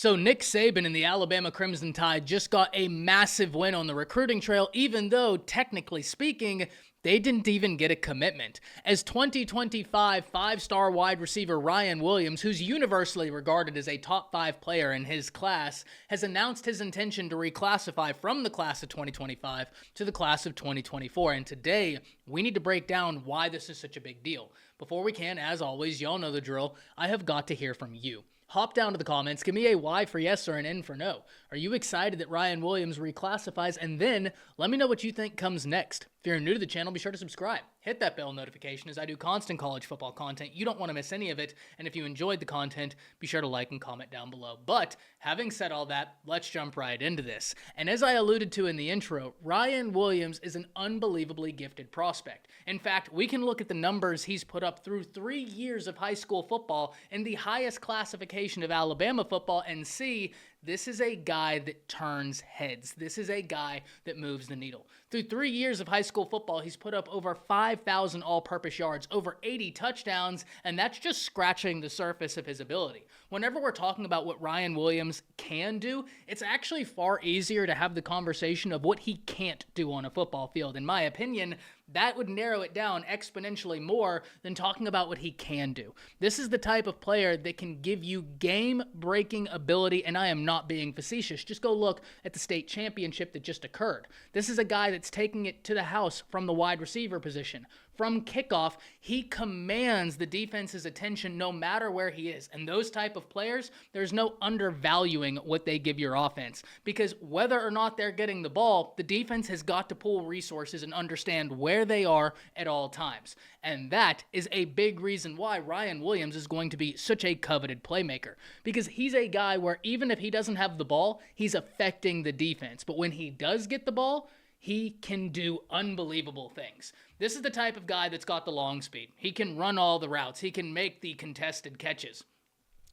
So Nick Saban and the Alabama Crimson Tide just got a massive win on the recruiting trail, even though, technically speaking, they didn't even get a commitment. As 2025 five-star wide receiver Ryan Williams, who's universally regarded as a top 5 player in his class, has announced his intention to reclassify from the class of 2025 to the class of 2024. And today, we need to break down why this is such a big deal. Before we can, as always, y'all know the drill, I have got to hear from you. Hop down to the comments, give me a Y for yes or an N for no. Are you excited that Ryan Williams reclassifies? And then let me know what you think comes next. If you're new to the channel, be sure to subscribe. Hit that bell notification as I do constant college football content. You don't want to miss any of it. And if you enjoyed the content, be sure to like and comment down below. But having said all that, let's jump right into this. And as I alluded to in the intro, Ryan Williams is an unbelievably gifted prospect. In fact, we can look at the numbers he's put up through 3 years of high school football in the highest classification of Alabama football and see this is a guy that turns heads. This is a guy that moves the needle. Through 3 years of high school football, he's put up over 5,000 all-purpose yards, over 80 touchdowns, and that's just scratching the surface of his ability. Whenever we're talking about what Ryan Williams can do, it's actually far easier to have the conversation of what he can't do on a football field. In my opinion, that would narrow it down exponentially more than talking about what he can do. This is the type of player that can give you game-breaking ability, and I am not being facetious. Just go look at the state championship that just occurred. This is a guy that's taking it to the house from the wide receiver position. From kickoff, he commands the defense's attention no matter where he is. And those type of players, there's no undervaluing what they give your offense. Because whether or not they're getting the ball, the defense has got to pool resources and understand where they are at all times. And that is a big reason why Ryan Williams is going to be such a coveted playmaker. Because he's a guy where even if he doesn't have the ball, he's affecting the defense. But when he does get the ball, he can do unbelievable things. This is the type of guy that's got the long speed. He can run all the routes. He can make the contested catches.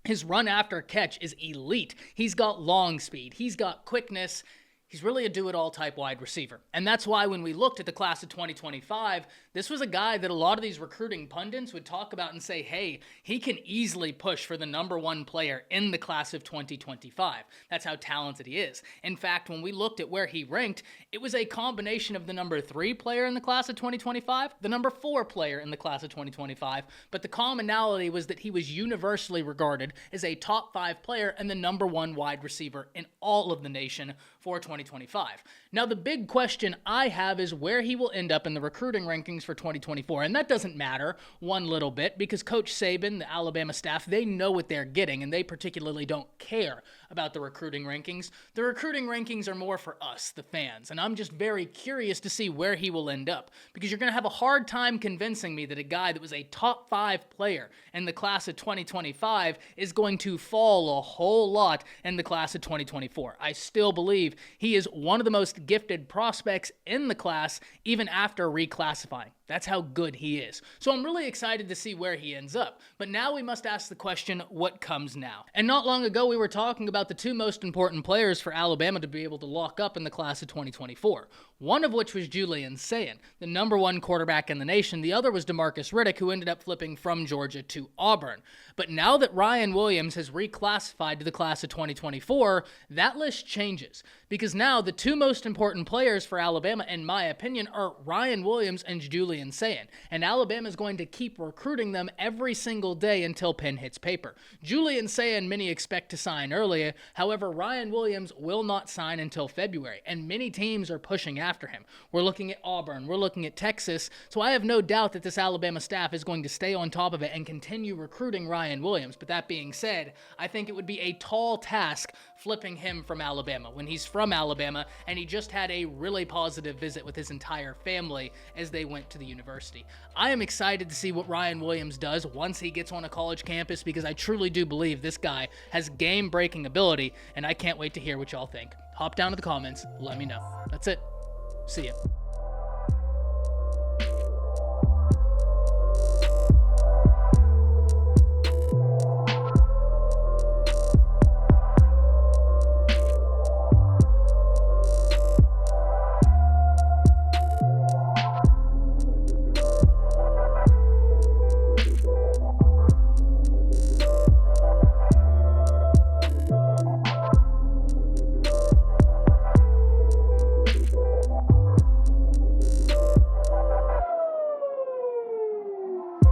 His run after catch is elite. He's got long speed. He's got quickness. He's really a do-it-all type wide receiver. And that's why when we looked at the class of 2025, this was a guy that a lot of these recruiting pundits would talk about and say, hey, he can easily push for the #1 player in the class of 2025. That's how talented he is. In fact, when we looked at where he ranked, it was a combination of the #3 player in the class of 2025, the #4 player in the class of 2025, but the commonality was that he was universally regarded as a top 5 player and the #1 wide receiver in all of the nation for 2025. Now, the big question I have is where he will end up in the recruiting rankings for 2024, and that doesn't matter one little bit because Coach Saban, the Alabama staff, they know what they're getting, and they particularly don't care about the recruiting rankings. The recruiting rankings are more for us, the fans, and I'm just very curious to see where he will end up because you're going to have a hard time convincing me that a guy that was a top 5 player in the class of 2025 is going to fall a whole lot in the class of 2024. I still believe he is one of the most gifted prospects in the class even after reclassifying. That's how good he is. So I'm really excited to see where he ends up. But now we must ask the question, what comes now? And not long ago, we were talking about the 2 most important players for Alabama to be able to lock up in the class of 2024. One of which was Julian Saban, the #1 quarterback in the nation. The other was DeMarcus Riddick, who ended up flipping from Georgia to Auburn. But now that Ryan Williams has reclassified to the class of 2024, that list changes. Because now the 2 most important players for Alabama, in my opinion, are Ryan Williams and Julian Saban. And Alabama is going to keep recruiting them every single day until pen hits paper. Julian Saban, many expect to sign earlier. However, Ryan Williams will not sign until February. And many teams are pushing after him. We're looking at Auburn. We're looking at Texas. So I have no doubt that this Alabama staff is going to stay on top of it and continue recruiting Ryan Williams. But that being said, I think it would be a tall task flipping him from Alabama when he's from Alabama and he just had a really positive visit with his entire family as they went to the university. I am excited to see what Ryan Williams does once he gets on a college campus because I truly do believe this guy has game-breaking ability, and I can't wait to hear what y'all think. Hop down to the comments, let me know. That's it. See ya.